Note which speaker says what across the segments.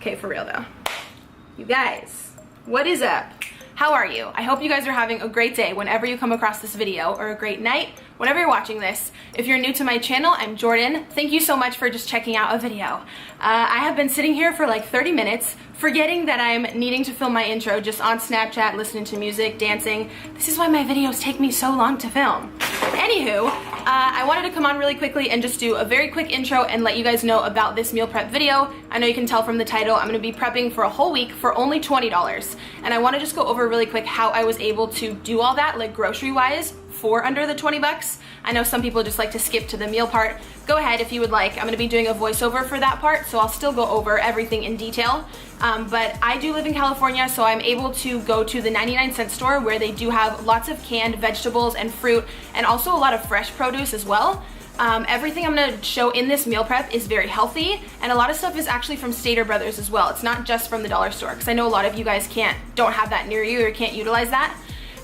Speaker 1: Okay, for real though. You guys, what is up? How are you? I hope you guys are having a great day whenever you come across this video, or a great night whenever you're watching this. If you're new to my channel, I'm Jordan. Thank you so much for just checking out a video. I have been sitting here for like 30 minutes forgetting that I'm needing to film my intro just on Snapchat, listening to music, dancing. This is why my videos take me so long to film. Anywho, I wanted to come on really quickly and just do a very quick intro and let you guys know about this meal prep video. I know you can tell from the title, I'm gonna be prepping for a whole week for only $20. And I wanna just go over really quick how I was able to do all that, like grocery wise, for under the 20 bucks. I know some people just like to skip to the meal part. Go ahead if you would like. I'm gonna be doing a voiceover for that part, so I'll still go over everything in detail. But I do live in California, so I'm able to go to the 99-cent store where they do have lots of canned vegetables and fruit, and also a lot of fresh produce as well. Everything I'm gonna show in this meal prep is very healthy, and a lot of stuff is actually from Stater Brothers as well. It's not just from the dollar store, because I know a lot of you guys don't have that near you or can't utilize that.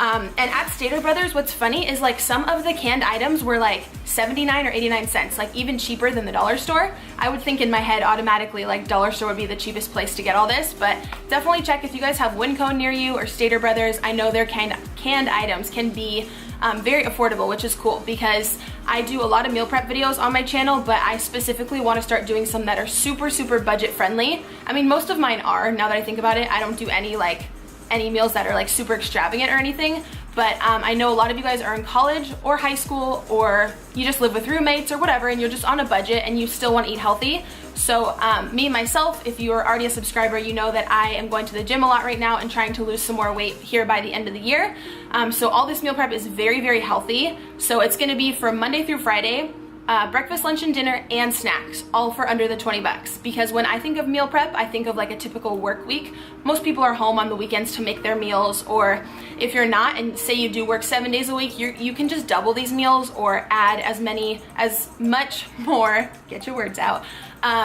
Speaker 1: And at Stater Brothers, what's funny is like some of the canned items were like 79 or 89 cents, like even cheaper than the dollar store. I would think in my head automatically like dollar store would be the cheapest place to get all this, but definitely check if you guys have Wincone near you or Stater Brothers. I know their canned items can be very affordable, which is cool because I do a lot of meal prep videos on my channel, but I specifically want to start doing some that are super budget friendly. I mean, most of mine are, now that I think about it. I don't do any meals that are like super extravagant or anything, but I know a lot of you guys are in college or high school, or you just live with roommates or whatever, and you're just on a budget and you still want to eat healthy. So myself, if you're already a subscriber, you know that I am going to the gym a lot right now and trying to lose some more weight here by the end of the year. So all this meal prep is very healthy. So it's gonna be from Monday through Friday, breakfast, lunch, and dinner, and snacks, all for under the 20 bucks. Because when I think of meal prep, I think of like a typical work week. Most people are home on the weekends to make their meals, or if you're not, and say you do work 7 days a week, you can just double these meals or add as much more, get your words out.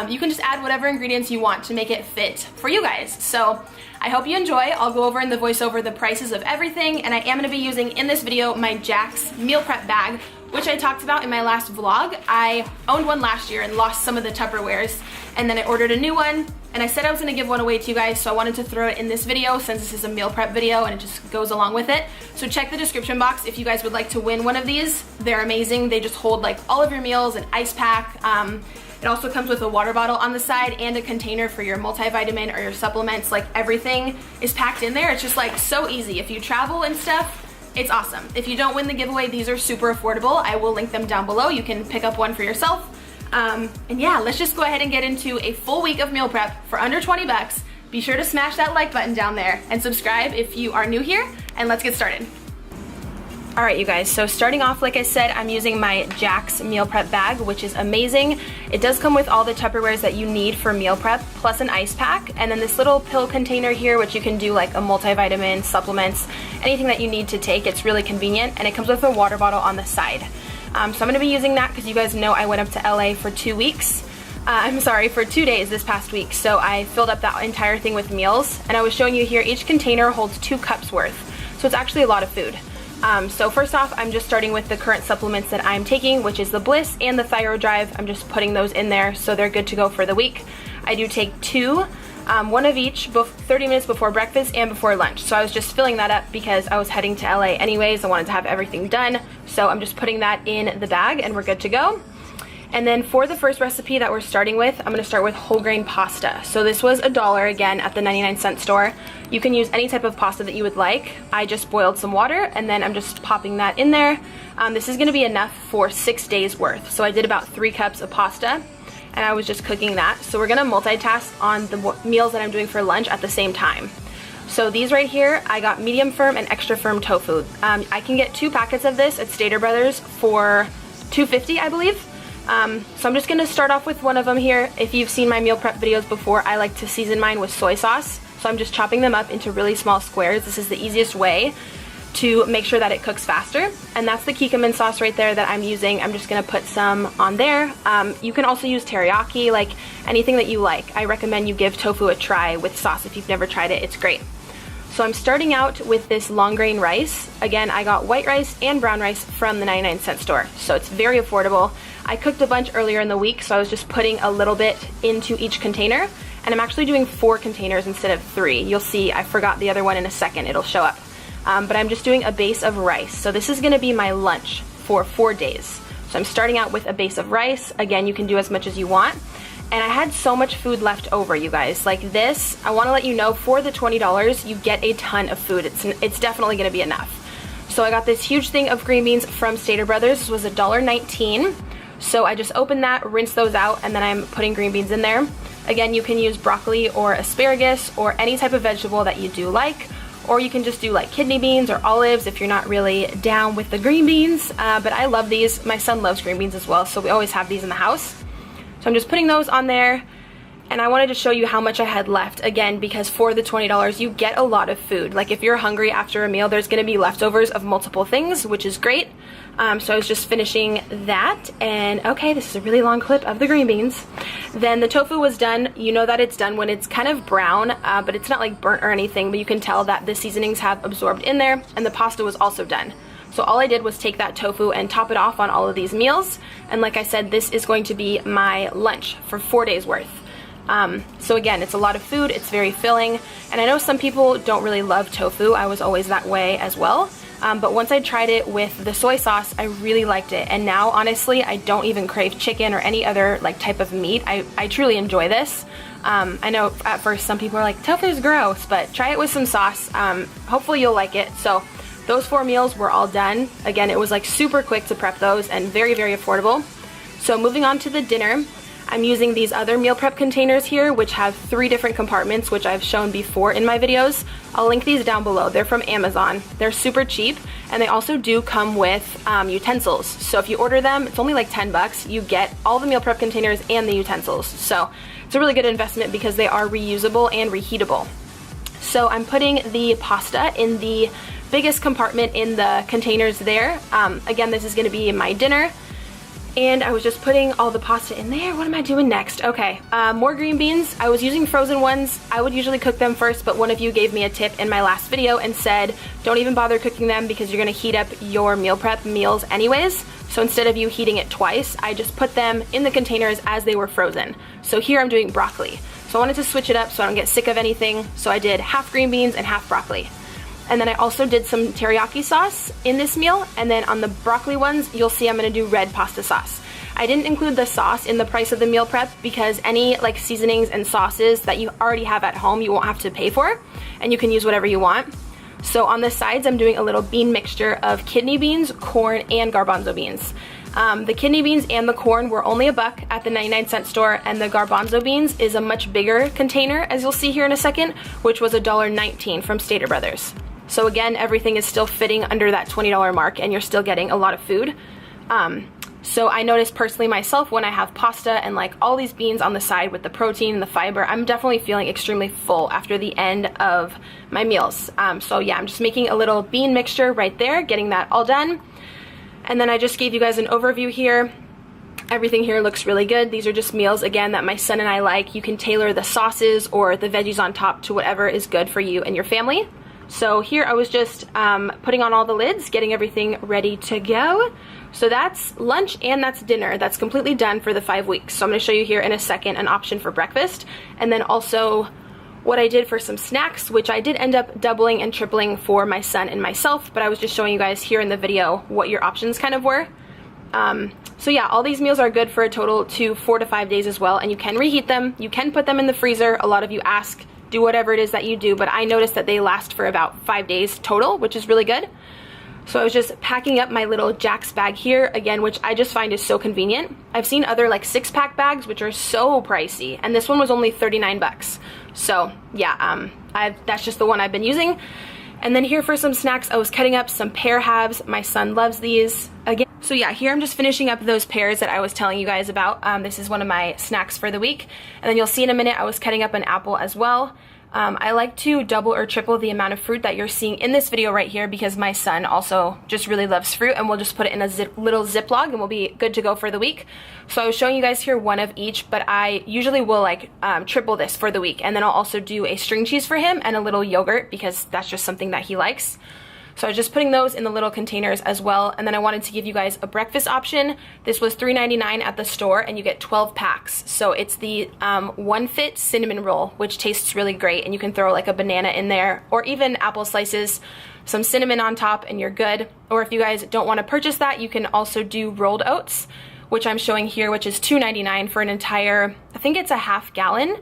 Speaker 1: You can just add whatever ingredients you want to make it fit for you guys. So I hope you enjoy. I'll go over in the voiceover the prices of everything, and I am gonna be using in this video my Jax meal prep bag, which I talked about in my last vlog. I owned one last year and lost some of the Tupperwares, and then I ordered a new one, and I said I was gonna give one away to you guys, so I wanted to throw it in this video since this is a meal prep video and it just goes along with it. So check the description box if you guys would like to win one of these. They're amazing. They just hold like all of your meals, an ice pack. It also comes with a water bottle on the side and a container for your multivitamin or your supplements. Like everything is packed in there. It's just like so easy. If you travel and stuff, it's awesome. If you don't win the giveaway, these are super affordable. I will link them down below. You can pick up one for yourself. And yeah, let's just go ahead and get into a full week of meal prep for under 20 bucks. Be sure to smash that like button down there and subscribe if you are new here, and let's get started. All right, you guys, so starting off, like I said, I'm using my Jax meal prep bag, which is amazing. It does come with all the Tupperwares that you need for meal prep, plus an ice pack, and then this little pill container here, which you can do like a multivitamin, supplements, anything that you need to take. It's really convenient, and it comes with a water bottle on the side. So I'm gonna be using that because you guys know I went up to LA for 2 weeks. For 2 days this past week, so I filled up that entire thing with meals, and I was showing you here, each container holds 2 cups worth, so it's actually a lot of food. So first off, I'm just starting with the current supplements that I'm taking, which is the Bliss and the ThyroDrive. I'm just putting those in there so they're good to go for the week. I do take 2, one of each, 30 minutes before breakfast and before lunch. So I was just filling that up because I was heading to LA anyways. I wanted to have everything done. So I'm just putting that in the bag and we're good to go. And then for the first recipe that we're starting with, I'm gonna start with whole grain pasta. So this was $1 again at the 99-cent store. You can use any type of pasta that you would like. I just boiled some water and then I'm just popping that in there. This is gonna be enough for 6 days worth. So I did about 3 cups of pasta and I was just cooking that. So we're gonna multitask on the meals that I'm doing for lunch at the same time. So these right here, I got medium firm and extra firm tofu. I can get 2 packets of this at Stater Brothers for $2.50, I believe. So I'm just gonna start off with one of them here. If you've seen my meal prep videos before, I like to season mine with soy sauce. So I'm just chopping them up into really small squares. This is the easiest way to make sure that it cooks faster. And that's the Kikkoman sauce right there that I'm using. I'm just gonna put some on there. You can also use teriyaki, like anything that you like. I recommend you give tofu a try with sauce if you've never tried it. It's great. So I'm starting out with this long grain rice. Again, I got white rice and brown rice from the 99-cent store, so it's very affordable. I cooked a bunch earlier in the week, so I was just putting a little bit into each container, and I'm actually doing 4 containers instead of 3. You'll see I forgot the other one in a second, it'll show up. But I'm just doing a base of rice. So this is gonna be my lunch for 4 days. So I'm starting out with a base of rice. Again, you can do as much as you want. And I had so much food left over, you guys. Like this, I wanna let you know, for the $20, you get a ton of food. It's definitely gonna be enough. So I got this huge thing of green beans from Stater Brothers. This was $1.19. So I just opened that, rinsed those out, and then I'm putting green beans in there. Again, you can use broccoli or asparagus or any type of vegetable that you do like, or you can just do like kidney beans or olives if you're not really down with the green beans. But I love these. My son loves green beans as well, so we always have these in the house. So I'm just putting those on there, and I wanted to show you how much I had left, again, because for the $20, you get a lot of food. Like if you're hungry after a meal, there's gonna be leftovers of multiple things, which is great. So I was just finishing that, and okay, this is a really long clip of the green beans. Then the tofu was done. You know that it's done when it's kind of brown, but it's not like burnt or anything, but you can tell that the seasonings have absorbed in there, and the pasta was also done. So all I did was take that tofu and top it off on all of these meals. And like I said, this is going to be my lunch for 4 days worth. So again, it's a lot of food, it's very filling. And I know some people don't really love tofu. I was always that way as well. But once I tried it with the soy sauce, I really liked it. And now, honestly, I don't even crave chicken or any other like type of meat. I truly enjoy this. I know at first some people are like, tofu's gross, but try it with some sauce. Hopefully you'll like it. So those 4 meals were all done. Again, it was like super quick to prep those and very, very affordable. So moving on to the dinner, I'm using these other meal prep containers here, which have 3 different compartments, which I've shown before in my videos. I'll link these down below. They're from Amazon. They're super cheap, and they also do come with utensils. So if you order them, it's only like 10 bucks. You get all the meal prep containers and the utensils. So it's a really good investment because they are reusable and reheatable. So I'm putting the pasta in the biggest compartment in the containers there. Again, this is gonna be my dinner. And I was just putting all the pasta in there. What am I doing next? Okay, more green beans. I was using frozen ones. I would usually cook them first, but one of you gave me a tip in my last video and said, don't even bother cooking them because you're gonna heat up your meal prep meals anyways. So instead of you heating it twice, I just put them in the containers as they were frozen. So here I'm doing broccoli. So I wanted to switch it up so I don't get sick of anything. So I did half green beans and half broccoli. And then I also did some teriyaki sauce in this meal. And then on the broccoli ones, you'll see I'm gonna do red pasta sauce. I didn't include the sauce in the price of the meal prep because any like seasonings and sauces that you already have at home, you won't have to pay for, and you can use whatever you want. So on the sides, I'm doing a little bean mixture of kidney beans, corn, and garbanzo beans. The kidney beans and the corn were only $1 at the 99-cent store, and the garbanzo beans is a much bigger container, as you'll see here in a second, which was $1.19 from Stater Brothers. So again, everything is still fitting under that $20 mark, and you're still getting a lot of food. So I noticed personally myself when I have pasta and like all these beans on the side with the protein and the fiber, I'm definitely feeling extremely full after the end of my meals. So yeah, I'm just making a little bean mixture right there, getting that all done. And then I just gave you guys an overview here. Everything here looks really good. These are just meals, again, that my son and I like. You can tailor the sauces or the veggies on top to whatever is good for you and your family. So here I was just putting on all the lids, getting everything ready to go. So that's lunch and that's dinner. That's completely done for the 5 weeks. So I'm gonna show you here in a second an option for breakfast, and then also what I did for some snacks, which I did end up doubling and tripling for my son and myself, but I was just showing you guys here in the video what your options kind of were. So yeah, all these meals are good for a total to 4 to 5 days as well, and you can reheat them. You can put them in the freezer. A lot of you ask, do whatever it is that you do, but I noticed that they last for about 5 days total, which is really good. So I was just packing up my little Jack's bag here, again, which I just find is so convenient. I've seen other like 6-pack bags, which are so pricey, and this one was only 39 bucks. So yeah, that's just the one I've been using. And then here for some snacks, I was cutting up some pear halves. My son loves these. Again, so yeah, here I'm just finishing up those pears that I was telling you guys about. This is one of my snacks for the week. And then you'll see in a minute, I was cutting up an apple as well. I like to double or triple the amount of fruit that you're seeing in this video right here because my son also just really loves fruit, and we'll just put it in a little Ziploc and we'll be good to go for the week. So I was showing you guys here one of each, but I usually will like triple this for the week, and then I'll also do a string cheese for him and a little yogurt because that's just something that he likes. So I was just putting those in the little containers as well. And then I wanted to give you guys a breakfast option. This was $3.99 at the store, and you get 12 packs. So it's the One Fit cinnamon roll, which tastes really great, and you can throw like a banana in there or even apple slices, some cinnamon on top, and you're good. Or if you guys don't want to purchase that, you can also do rolled oats, which I'm showing here, which is $2.99 for an entire, I think it's a half gallon,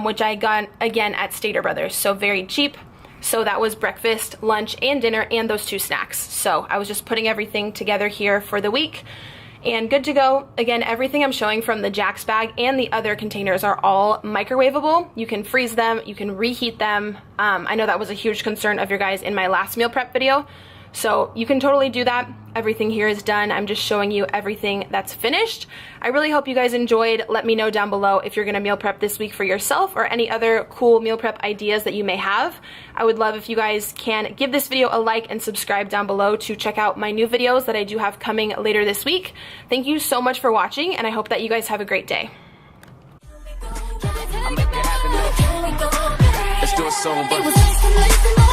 Speaker 1: which I got again at Stater Brothers, so very cheap. So that was breakfast, lunch, and dinner, and those 2 snacks. So I was just putting everything together here for the week and good to go. Again, everything I'm showing from the Jax bag and the other containers are all microwavable. You can freeze them, you can reheat them. I know that was a huge concern of your guys in my last meal prep video. So you can totally do that. Everything here is done. I'm just showing you everything that's finished. I really hope you guys enjoyed. Let me know down below if you're gonna meal prep this week for yourself or any other cool meal prep ideas that you may have. I would love if you guys can give this video a like and subscribe down below to check out my new videos that I do have coming later this week. Thank you so much for watching, and I hope that you guys have a great day.
Speaker 2: Let's do a song, but